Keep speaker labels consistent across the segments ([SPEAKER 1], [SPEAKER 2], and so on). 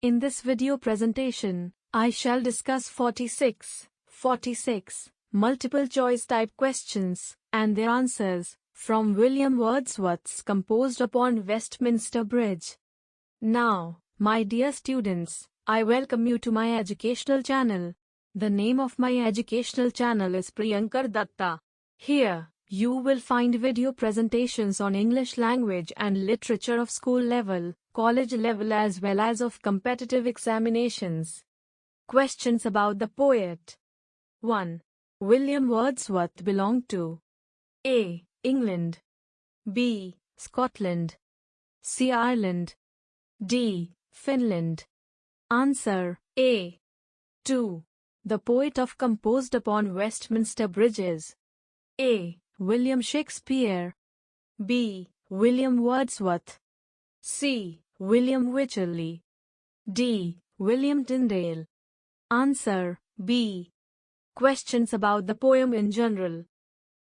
[SPEAKER 1] In this video presentation, I shall discuss 46 multiple choice type questions and their answers from William Wordsworth's Composed upon Westminster Bridge. Now, my dear students, I welcome you to my educational channel. The name of my educational channel is Priyankar Datta. Here, you will find video presentations on English language and literature of school level, college level as well as of competitive examinations. Questions about the poet. 1. William Wordsworth belonged to A. England, B. Scotland, C. Ireland, D. Finland. Answer A. 2. The poet of Composed upon Westminster Bridges. A. William Shakespeare, B. William Wordsworth, C. William Wycherley, D. William Tyndale. Answer B. Questions about the poem in general.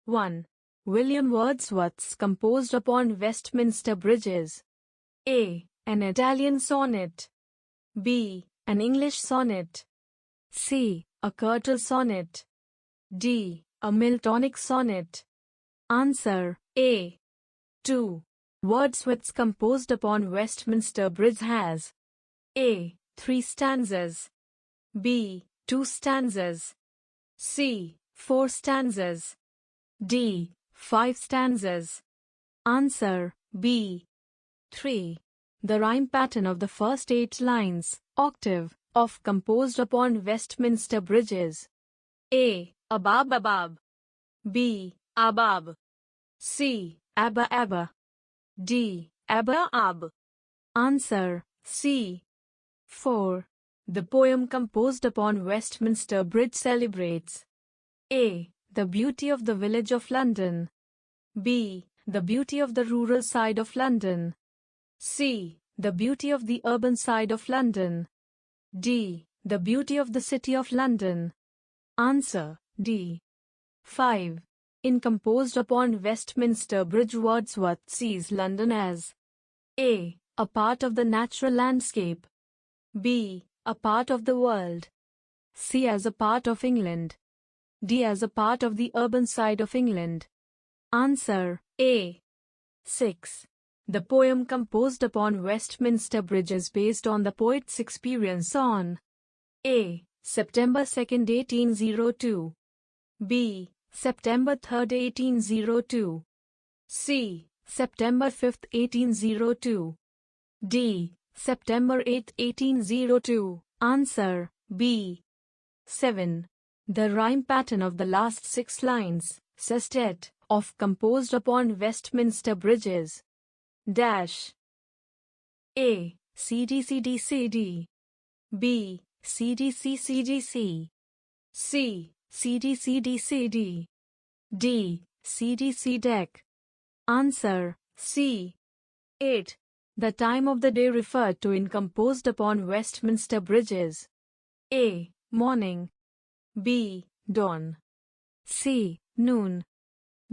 [SPEAKER 1] 1. William Wordsworth's Composed upon Westminster Bridges. A. An Italian sonnet, B. An English sonnet, C. A curtal sonnet, D. A Miltonic sonnet. Answer A. 2. Wordsworth's Composed upon Westminster Bridge has A. 3 stanzas, B. 2 stanzas, C. 4 stanzas, D. 5 stanzas. Answer B. 3. The rhyme pattern of the first 8 lines, octave, of Composed upon Westminster Bridges. A. Abab abab, B. Abab, C. Abba abba, D. Abba ab. Answer C. 4. The poem Composed upon Westminster Bridge celebrates A. The beauty of the village of London, B. The beauty of the rural side of London, C. The beauty of the urban side of London, D. The beauty of the city of London. Answer D. 5. In Composed upon Westminster Bridge, Wordsworth sees London as A. A part of the natural landscape, B. A part of the world, C. As a part of England, D. As a part of the urban side of England. Answer A. 6. The poem Composed upon Westminster Bridge is based on the poet's experience on A. September 2, 1802, B. September 3, 1802, C. September 5, 1802, D. September 8, 1802. Answer B. 7. The rhyme pattern of the last 6 lines, sestet, of Composed upon Westminster Bridges. Dash. A. CD CD CD, B. CD C CD C, C. CD CD CD, D. CD C deck. Answer C. 8. The time of the day referred to in Composed upon Westminster Bridges. A. Morning, B. Dawn, C. Noon,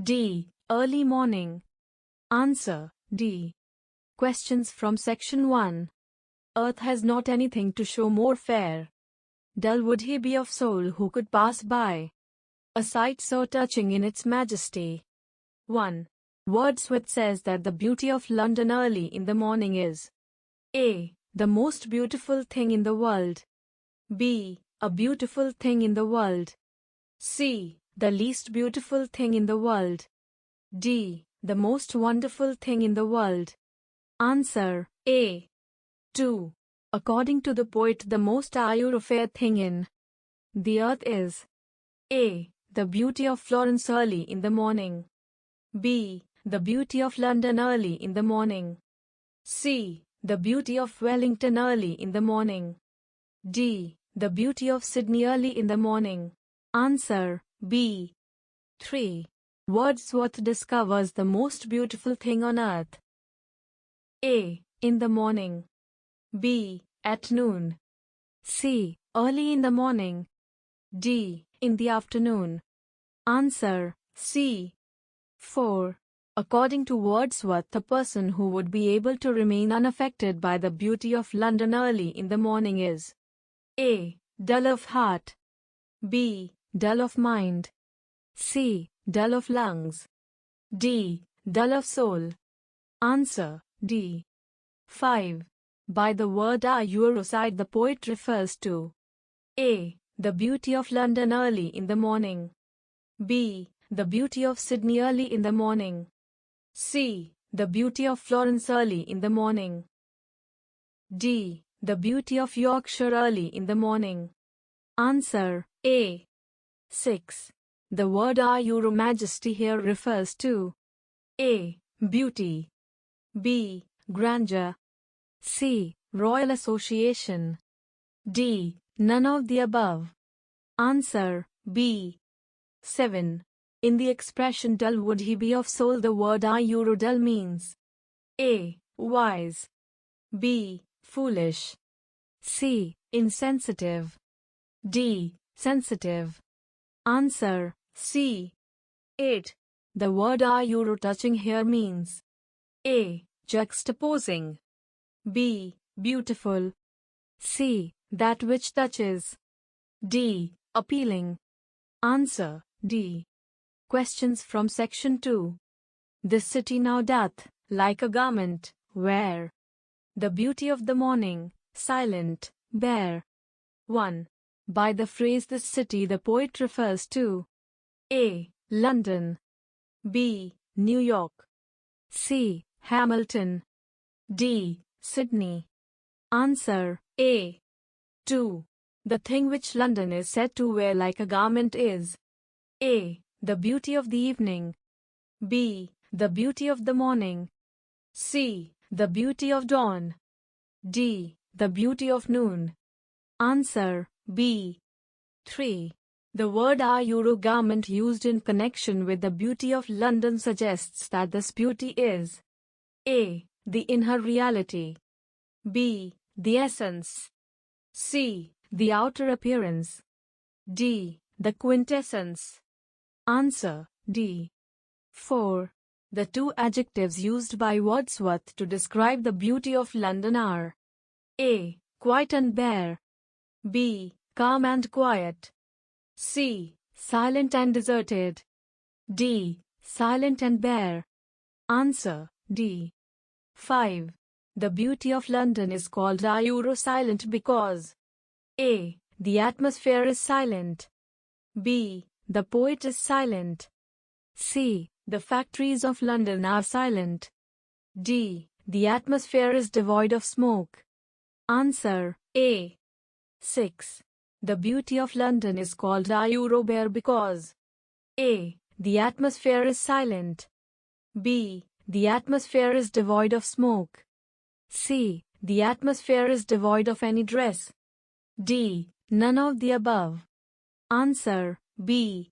[SPEAKER 1] D. Early morning. Answer D. Questions from Section 1. Earth has not anything to show more fair. Dull would he be of soul who could pass by a sight so touching in its majesty. 1. Wordsworth says that the beauty of London early in the morning is A. The most beautiful thing in the world, B. A beautiful thing in the world, C. The least beautiful thing in the world, D. The most wonderful thing in the world. Answer A. 2. According to the poet, the most fair thing in the earth is A. The beauty of Florence early in the morning, B. The beauty of London early in the morning, C. The beauty of Wellington early in the morning, D. The beauty of Sydney early in the morning. Answer B. 3. Wordsworth discovers the most beautiful thing on earth. A. In the morning, B. At noon, C. Early in the morning, D. In the afternoon. Answer C. 4. According to Wordsworth, a person who would be able to remain unaffected by the beauty of London early in the morning is A. Dull of heart, B. Dull of mind, C. Dull of lungs, D. Dull of soul. Answer D. 5. By the word Euroside, the poet refers to A. The beauty of London early in the morning, B. The beauty of Sydney early in the morning, C. The beauty of Florence early in the morning, D. The beauty of Yorkshire early in the morning. Answer A. 6. The word Your Majesty here refers to A. Beauty, B. Grandeur, C. Royal association, D. None of the above. Answer B. 7. In the expression dull would he be of soul, the word dull means A. Wise, B. Foolish, C. Insensitive, D. Sensitive. Answer C. 8. The word touching here means A. Juxtaposing, B. Beautiful, C. That which touches, D. Appealing. Answer D. Questions from Section 2. This city now doth, like a garment, wear the beauty of the morning, silent, bare. 1. By the phrase this city, the poet refers to A. London, B. New York, C. Hamilton, D. Sydney. Answer A. 2. The thing which London is said to wear like a garment is A. The beauty of the evening, B. The beauty of the morning, C. The beauty of dawn, D. The beauty of noon. Answer B. 3. The word garment used in connection with the beauty of London suggests that this beauty is A. The inner reality, B. The essence, C. The outer appearance, D. The quintessence. Answer D. 4. The two adjectives used by Wordsworth to describe the beauty of London are A. Quiet and bare, B. Calm and quiet, C. Silent and deserted, D. Silent and bare. Answer D. 5. The beauty of London is called silent because A. The atmosphere is silent, B. The poet is silent, C. The factories of London are silent, D. The atmosphere is devoid of smoke. Answer A. 6. The beauty of London is called bare because A. The atmosphere is silent, B. The atmosphere is devoid of smoke, C. The atmosphere is devoid of any dress, D. None of the above. Answer B.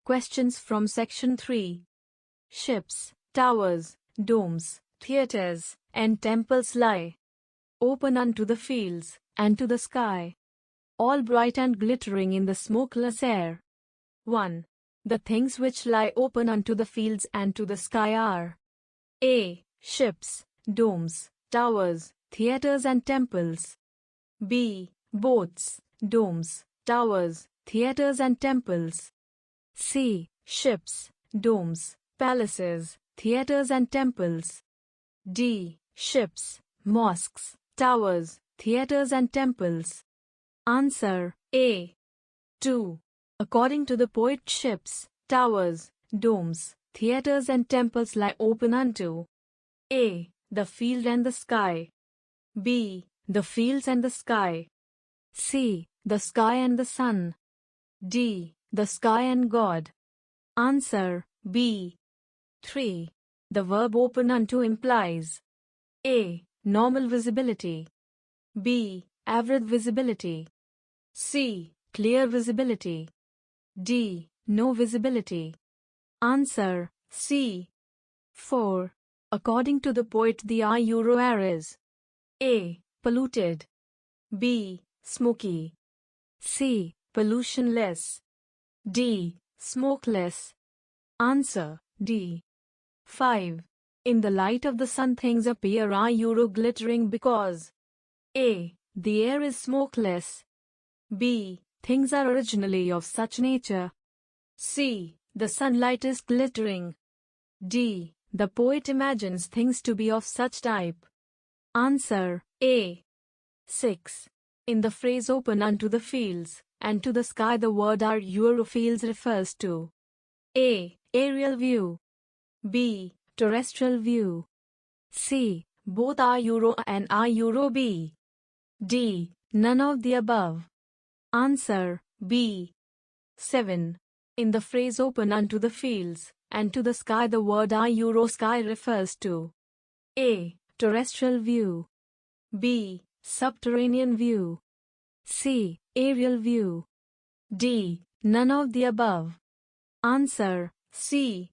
[SPEAKER 1] Questions from Section 3. Ships, towers, domes, theatres, and temples lie open unto the fields, and to the sky, all bright and glittering in the smokeless air. 1. The things which lie open unto the fields and to the sky are A. Ships, domes, towers, theatres and temples, B. Boats, domes, towers, theatres and temples, C. Ships, domes, palaces, theatres and temples, D. Ships, mosques, towers, theatres and temples. Answer A. 2. According to the poet, ships, towers, domes, theatres and temples lie open unto A. The field and the sky, B. The fields and the sky, C. The sky and the sun, D. The sky and God. Answer B. 3. The verb open unto implies A. Normal visibility, B. Average visibility, C. Clear visibility, D. No visibility. Answer C. 4. According to the poet, the air is A. Polluted, B. Smoky, C. Pollutionless, D. Smokeless. Answer D. 5. In the light of the sun things appear are glittering because A. The air is smokeless. B. Things are originally of such nature. C. The sunlight is glittering. D. The poet imagines things to be of such type. Answer A. 6. In the phrase open unto the fields, and to the sky the word are Eurofields refers to A. Aerial view. B. Terrestrial view. C. Both are Euro and are Euro B. D. None of the above. Answer B. 7. In the phrase open unto the fields, and to the sky the word are Euro sky refers to A. Terrestrial view. B. Subterranean view. C. Aerial view. D. None of the above. Answer C.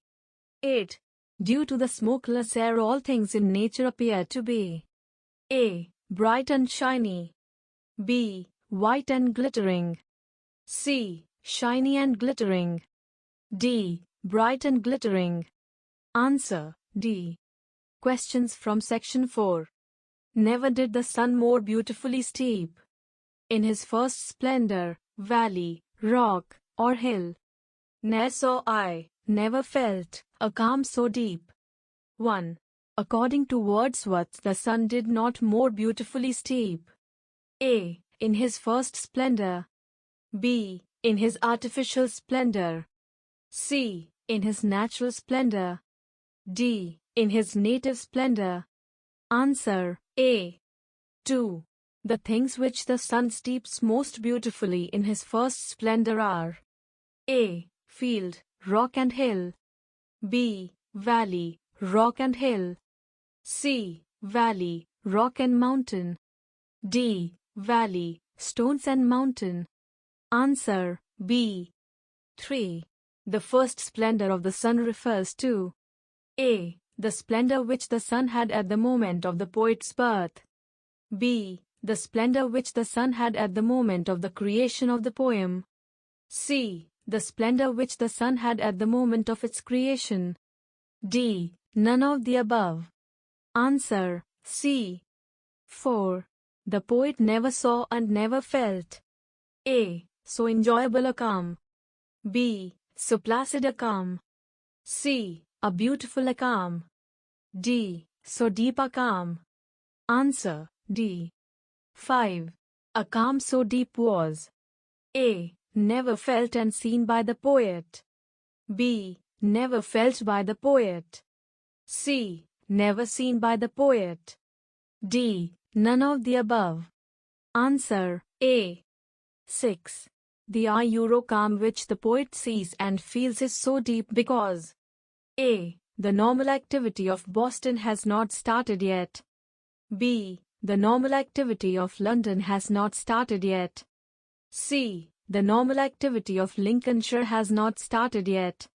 [SPEAKER 1] 8. Due to the smokeless air all things in nature appear to be A. Bright and shiny. B. White and glittering. C. Shiny and glittering. D. Bright and glittering. Answer D. Questions from Section 4. Never did the sun more beautifully steep in his first splendor, valley, rock, or hill. Ne'er saw I, never felt, a calm so deep. 1. According to Wordsworth, the sun did not more beautifully steep A. In his first splendor. B. In his artificial splendor. C. In his natural splendor. D. In his native splendor. Answer A. 2. The things which the sun steeps most beautifully in his first splendor are A. Field, rock and hill. B. Valley, rock and hill. C. Valley, rock and mountain. D. Valley, stones and mountain. Answer B. 3. The first splendor of the sun refers to A. The splendor which the sun had at the moment of the poet's birth. B. The splendor which the sun had at the moment of the creation of the poem. C. The splendor which the sun had at the moment of its creation. D. None of the above. Answer C. 4. The poet never saw and never felt A. So enjoyable a calm. B. So placid a calm. C. A beautiful a calm. D. So deep a calm. Answer D. 5. A calm so deep was A. Never felt and seen by the poet. B. Never felt by the poet. C. Never seen by the poet. D. None of the above. Answer A. 6. The calm which the poet sees and feels is so deep because A. The normal activity of Boston has not started yet. B. The normal activity of London has not started yet. C. The normal activity of Lincolnshire has not started yet.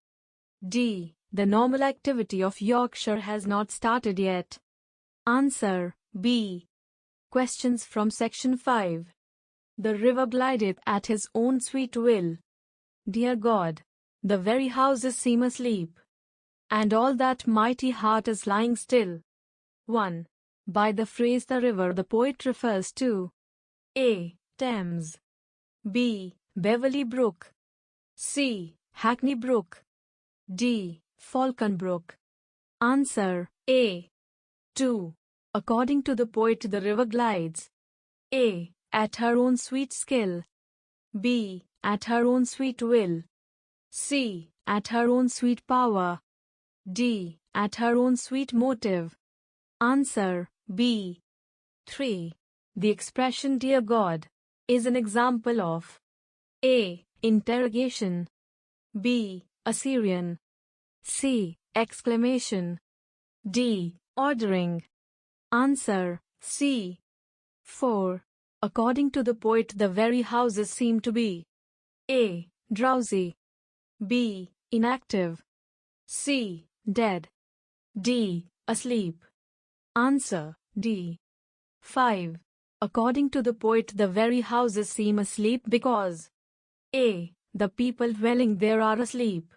[SPEAKER 1] D. The normal activity of Yorkshire has not started yet. Answer B. Questions from Section 5. The river glideth at his own sweet will. Dear God, the very houses seem asleep, and all that mighty heart is lying still. 1. By the phrase the river the poet refers to A. Thames. B. Beverly Brook. C. Hackney Brook. D. Falcon Brook. Answer A. 2. According to the poet the river glides A. At her own sweet skill. B. At her own sweet will. C. At her own sweet power. D. At her own sweet motive. Answer B. 3. The expression Dear God is an example of A. Interrogation. B. Assyrian. C. Exclamation. D. Ordering. Answer C. 4. According to the poet the very houses seem to be A. Drowsy. B. Inactive. C. Dead. D. Asleep. Answer D. 5. According to the poet the very houses seem asleep because A. The people dwelling there are asleep.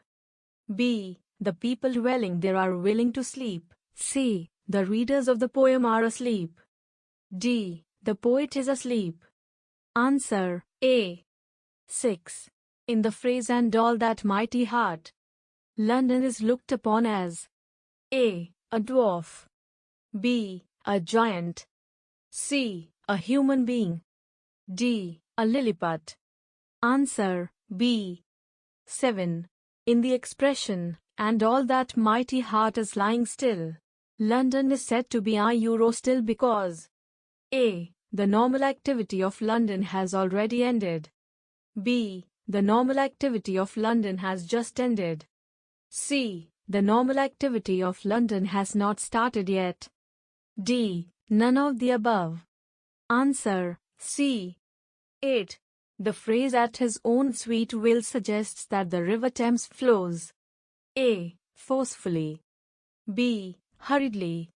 [SPEAKER 1] B. The people dwelling there are willing to sleep. C. The readers of the poem are asleep. D. The poet is asleep. Answer A. 6. In the phrase "and all that mighty heart," London is looked upon as A. A dwarf, B. A giant, C. A human being, D. A Lilliput. Answer B. 7. In the expression "and all that mighty heart is lying still," London is said to be Euro still because A. The normal activity of London has already ended, B. The normal activity of London has just ended, C. The normal activity of London has not started yet, D. None of the above. Answer C. 8. The phrase "at his own sweet will" suggests that the river Thames flows A. Forcefully, B. Hurriedly,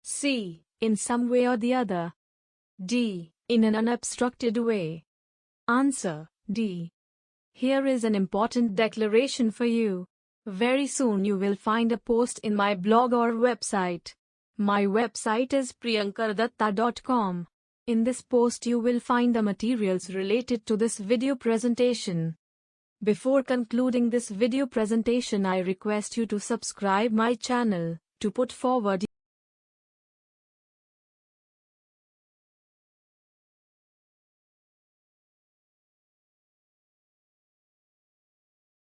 [SPEAKER 1] C. In some way or the other, D. In an unobstructed way. Answer D. Here is an important declaration for you. Very soon you will find a post in my blog or website. My website is priyankardatta.com. In this post you will find the materials related to this video presentation. Before concluding this video presentation, I request you to subscribe my channel to put forward